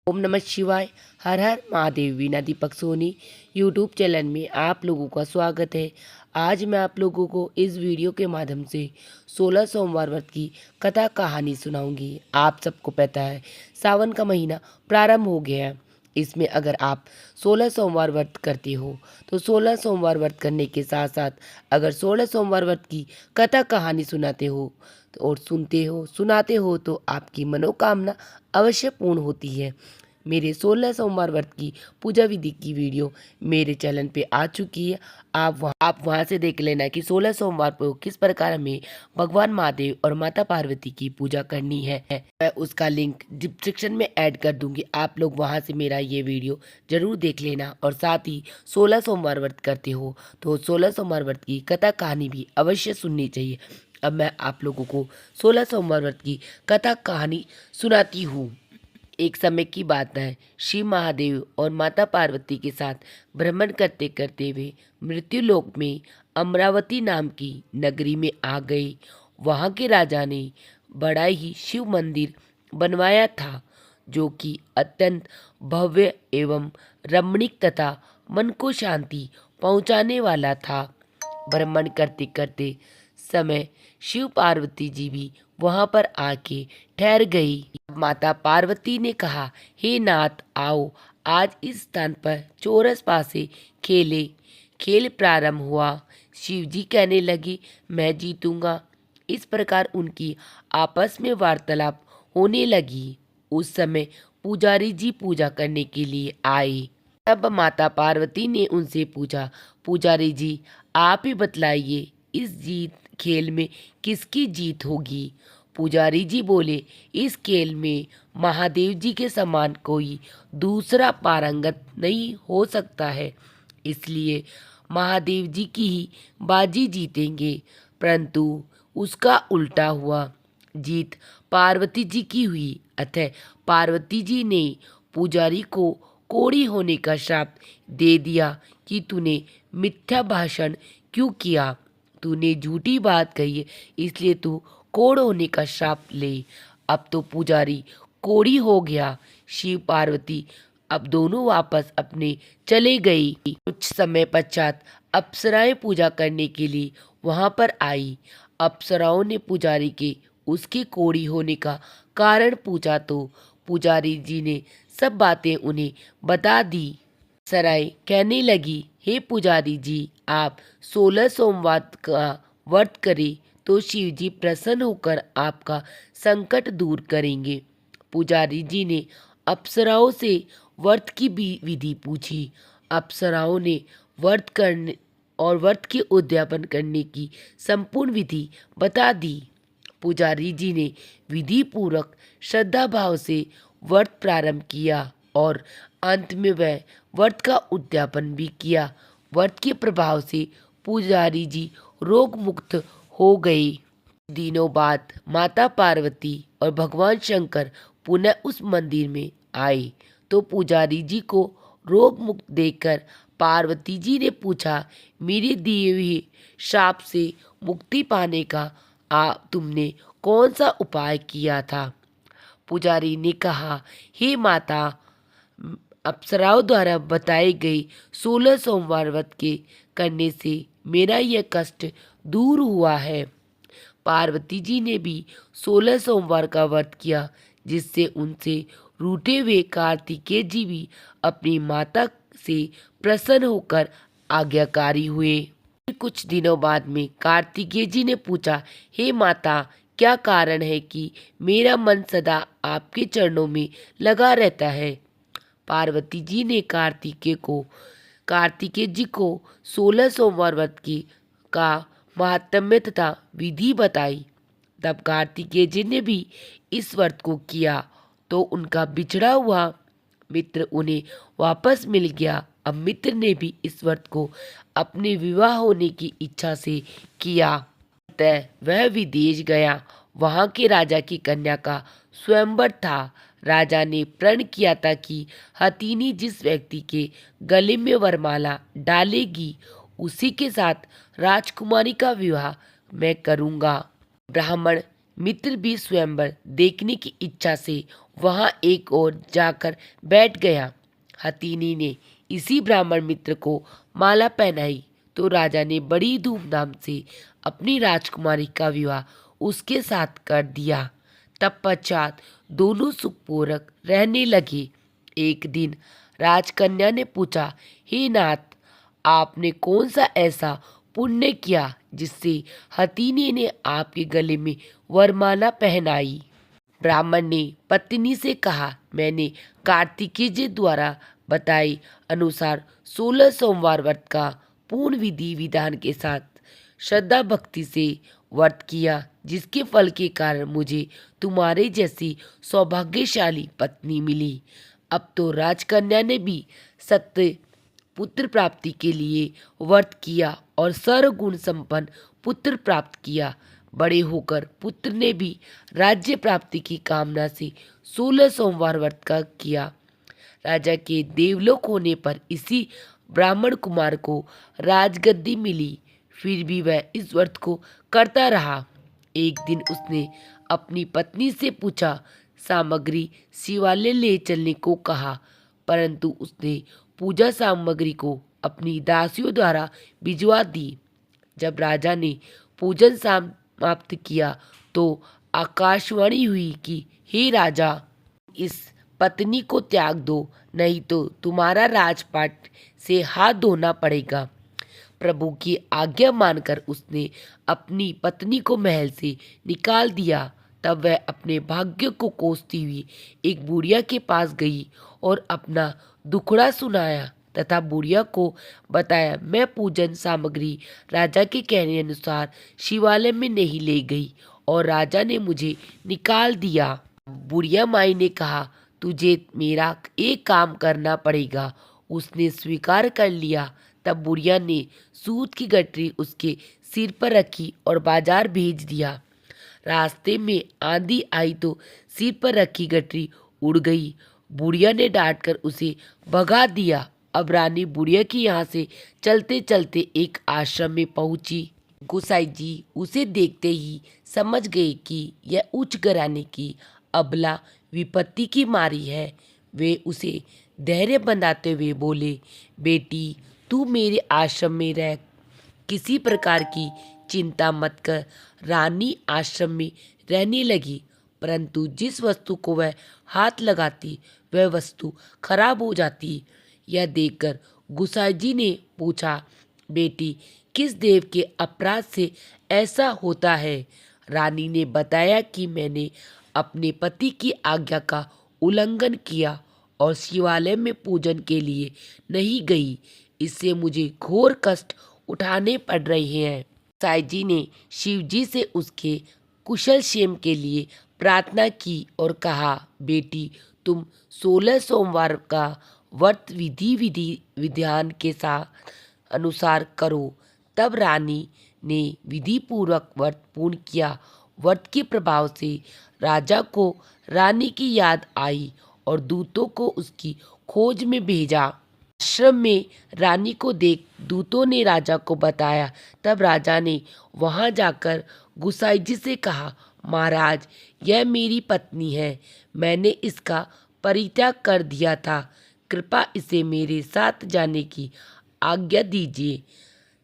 ओम नमः शिवाय। हर हर महादेव। वीणा Deepak Soni YouTube channel में आप लोगों का स्वागत है। आज मैं आप लोगों को इस वीडियो के माध्यम से 16 सोमवार व्रत की कथा कहानी सुनाऊंगी। आप सबको पता है सावन का महीना प्रारंभ हो गया है। इसमें अगर आप 16 सोमवार व्रत करते हो तो 16 सोमवार व्रत करने के साथ साथ अगर 16 सोमवार व्रत की कथा कहानी सुनाते हो और सुनाते हो तो आपकी मनोकामना अवश्य पूर्ण होती है। मेरे 16 सोमवार व्रत की पूजा विधि की वीडियो मेरे चैनल पे आ चुकी है। आप वहां से देख लेना कि 16 सोमवार को किस प्रकार हमें भगवान महादेव और माता पार्वती की पूजा करनी है। मैं उसका लिंक डिस्क्रिप्शन में ऐड कर दूंगी। आप लोग वहां से मेरा ये वीडियो जरूर देख लेना। और साथ ही 16 सोमवार व्रत करते हो तो 16 सोमवार व्रत की कथा कहानी भी अवश्य सुननी चाहिए। अब मैं आप लोगों को 16 सोमवार व्रत की कथा कहानी सुनाती हूँ। एक समय की बात है, शिव महादेव और माता पार्वती के साथ भ्रमण करते करते वे मृत्युलोक में अमरावती नाम की नगरी में आ गए। वहाँ के राजा ने बड़ा ही शिव मंदिर बनवाया था, जो कि अत्यंत भव्य एवं रमणीक तथा मन को शांति पहुँचाने वाला था। भ्रमण करते करते समय शिव पार्वती जी भी वहां पर आके ठहर गई। माता पार्वती ने कहा, हे नाथ आओ, आज इस स्थान पर चौरस पासे खेल प्रारंभ हुआ। शिव जी कहने लगे, मैं जीतूंगा। इस प्रकार उनकी आपस में वार्तालाप होने लगी। उस समय पुजारी जी पूजा करने के लिए आए। तब माता पार्वती ने उनसे पूछा, पुजारी जी आप ही बतलाइए, इस खेल में किसकी जीत होगी। पुजारी जी बोले, इस खेल में महादेव जी के समान कोई दूसरा पारंगत नहीं हो सकता है, इसलिए महादेव जी की ही बाजी जीतेंगे। परंतु उसका उल्टा हुआ, जीत पार्वती जी की हुई। अतः पार्वती जी ने पुजारी को कोढ़ी होने का श्राप दे दिया कि तूने मिथ्या भाषण क्यों किया, तूने झूठी बात कही है, इसलिए तू कोढ़ होने का श्राप ले। अब तो पुजारी कोढ़ी हो गया। शिव पार्वती अब दोनों वापस अपने चले गई। कुछ समय पश्चात अप्सराएं पूजा करने के लिए वहां पर आई। अप्सराओं ने पुजारी के उसके कोढ़ी होने का कारण पूछा तो पुजारी जी ने सब बातें उन्हें बता दी। सराय कहने लगी, हे पुजारी जी, आप 16 सोमवार का व्रत करें तो शिव जी प्रसन्न होकर आपका संकट दूर करेंगे। पुजारी जी ने अप्सराओं से व्रत की भी विधि पूछी। अप्सराओं ने व्रत के उद्यापन करने की संपूर्ण विधि बता दी। पुजारी जी ने विधि पूर्वक श्रद्धा भाव से व्रत प्रारंभ किया और अंत में वह व्रत का उद्यापन भी किया। व्रत के प्रभाव से पुजारी जी रोग मुक्त हो गए। दिनों बाद माता पार्वती और भगवान शंकर पुनः उस मंदिर में आए तो पुजारी जी को रोग मुक्त देखकर पार्वती जी ने पूछा, मेरे दिए हुए श्राप से मुक्ति पाने का तुमने कौन सा उपाय किया था। पुजारी ने कहा, हे माता, अप्सराओं द्वारा बताए गए 16 सोमवार व्रत के करने से मेरा यह कष्ट दूर हुआ है। पार्वती जी ने भी 16 सोमवार का व्रत किया, जिससे उनसे रूठे हुए कार्तिकेय जी भी अपनी माता से प्रसन्न होकर आज्ञाकारी हुए। कुछ दिनों बाद में कार्तिकेय जी ने पूछा, हे माता, क्या कारण है कि मेरा मन सदा आपके चरणों में लगा रहता है। पार्वती जी ने कार्तिकेय जी को 16 सोमवार व्रत की का महात्म्य तथा विधि बताई। तब कार्तिकेय जी ने भी इस व्रत को किया तो उनका बिछड़ा हुआ मित्र उन्हें वापस मिल गया। अब मित्र ने भी इस व्रत को अपने विवाह होने की इच्छा से किया। तय वह विदेश गया। वहां के राजा की कन्या का स्वयंवर था। राजा ने प्रण किया था कि हथिनी जिस व्यक्ति के गले में वरमाला डालेगी उसी के साथ राजकुमारी का विवाह मैं करूंगा। ब्राह्मण मित्र भी स्वयंवर देखने की इच्छा से वहां एक ओर जाकर बैठ गया। हथिनी ने इसी ब्राह्मण मित्र को माला पहनाई तो राजा ने बड़ी धूमधाम से अपनी राजकुमारी का विवाह उसके साथ कर दिया। तत्पश्चात दोनों सुखपूर्वक रहने लगे। एक दिन राजकन्या ने पूछा, हे नाथ, आपने कौन सा ऐसा पुण्य किया जिससे हथिनी ने आपके गले में वरमाला पहनाई? ब्राह्मण ने पत्नी से कहा, मैंने कार्तिकेय जी द्वारा बताए अनुसार 16 सोमवार व्रत का पूर्ण विधि विधान के साथ श्रद्धा भक्ति से व्रत किया, जिसके फल के कारण मुझे तुम्हारे जैसी सौभाग्यशाली पत्नी मिली। अब तो राजकन्या ने भी सत्य पुत्र प्राप्ति के लिए व्रत किया और सर्वगुण संपन्न पुत्र प्राप्त किया। बड़े होकर पुत्र ने भी राज्य प्राप्ति की कामना से 16 सोमवार व्रत का किया। राजा के देवलोक होने पर इसी ब्राह्मण कुमार को राजगद्दी मिली। फिर भी वह इस व्रत को करता रहा। एक दिन उसने अपनी पत्नी से पूछा, सामग्री शिवालय ले चलने को कहा, परंतु उसने पूजा सामग्री को अपनी दासियों द्वारा भिजवा दी। जब राजा ने पूजन समाप्त किया तो आकाशवाणी हुई कि हे राजा, इस पत्नी को त्याग दो, नहीं तो तुम्हारा राजपाट से हाथ धोना पड़ेगा। प्रभु की आज्ञा मानकर उसने अपनी पत्नी को महल से निकाल दिया। तब वह अपने भाग्य को कोसती हुई एक बुढ़िया के पास गई और अपना दुखड़ा सुनाया तथा बुढ़िया को बताया, मैं पूजन सामग्री राजा के कहने अनुसार शिवालय में नहीं ले गई और राजा ने मुझे निकाल दिया। बुढ़िया माई ने कहा, तुझे मेरा एक काम करना पड़ेगा। उसने स्वीकार कर लिया। तब बुढ़िया ने सूत की गठरी उसके सिर पर रखी और बाजार भेज दिया। रास्ते में आंधी आई तो सिर पर रखी गठरी उड़ गई। बुढ़िया ने डांटकर उसे भगा दिया। अब रानी बुढ़िया की यहाँ से चलते चलते एक आश्रम में पहुंची। गोसाई जी उसे देखते ही समझ गए कि यह उच्च घराने की अबला विपत्ति की मारी है। वे उसे धैर्य बंधाते हुए बोले, बेटी, तू मेरे आश्रम में रह, किसी प्रकार की चिंता मत कर। रानी आश्रम में रहने लगी, परंतु जिस वस्तु को वह हाथ लगाती वह वस्तु खराब हो जाती। यह देखकर गुसाई जी ने पूछा, बेटी, किस देव के अपराध से ऐसा होता है? रानी ने बताया कि मैंने अपने पति की आज्ञा का उल्लंघन किया और शिवालय में पूजन के लिए नहीं गई। इससे मुझे घोर कष्ट उठाने पड़ रहे हैं। साई जी ने शिव जी से उसके कुशल क्षेम के लिए प्रार्थना की और कहा, बेटी, तुम 16 सोमवार का व्रत विधि विधान के साथ अनुसार करो। तब रानी ने विधि पूर्वक व्रत पूर्ण किया। व्रत के प्रभाव से राजा को रानी की याद आई और दूतों को उसकी खोज में भेजा। आश्रम में रानी को देख दूतों ने राजा को बताया। तब राजा ने वहां जाकर गुसाई जी से कहा, महाराज, यह मेरी पत्नी है। मैंने इसका परित्याग कर दिया था। कृपा इसे मेरे साथ जाने की आज्ञा दीजिए।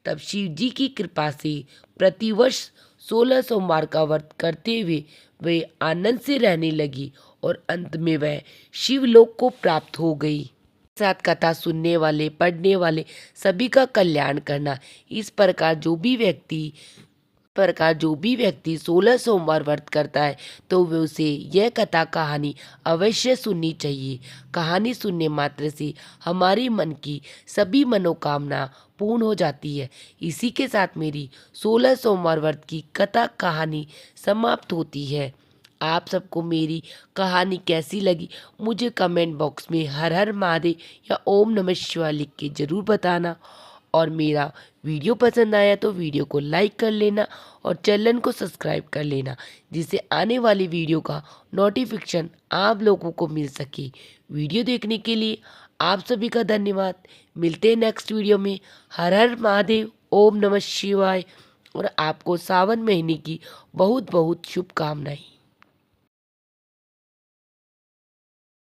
तब शिव जी की कृपा से प्रतिवर्ष 16 सोमवार का व्रत करते हुए वे आनंद से रहने लगी और अंत में वह शिवलोक को प्राप्त हो गई। साथ कथा सुनने वाले, पढ़ने वाले सभी का कल्याण करना। इस प्रकार जो भी व्यक्ति 16 सोमवार व्रत करता है तो वे उसे यह कथा कहानी अवश्य सुननी चाहिए। कहानी सुनने मात्र से हमारी मन की सभी मनोकामना पूर्ण हो जाती है। इसी के साथ मेरी 16 सोमवार व्रत की कथा कहानी समाप्त होती है। आप सबको मेरी कहानी कैसी लगी मुझे कमेंट बॉक्स में हर हर महादेव या ओम नमः शिवाय लिख के ज़रूर बताना। और मेरा वीडियो पसंद आया तो वीडियो को लाइक कर लेना और चैनल को सब्सक्राइब कर लेना, जिससे आने वाली वीडियो का नोटिफिकेशन आप लोगों को मिल सके। वीडियो देखने के लिए आप सभी का धन्यवाद। मिलते हैं नेक्स्ट वीडियो में। हर हर महादेव, ओम नमः शिवाय और आपको सावन महीने की बहुत बहुत शुभकामनाएं।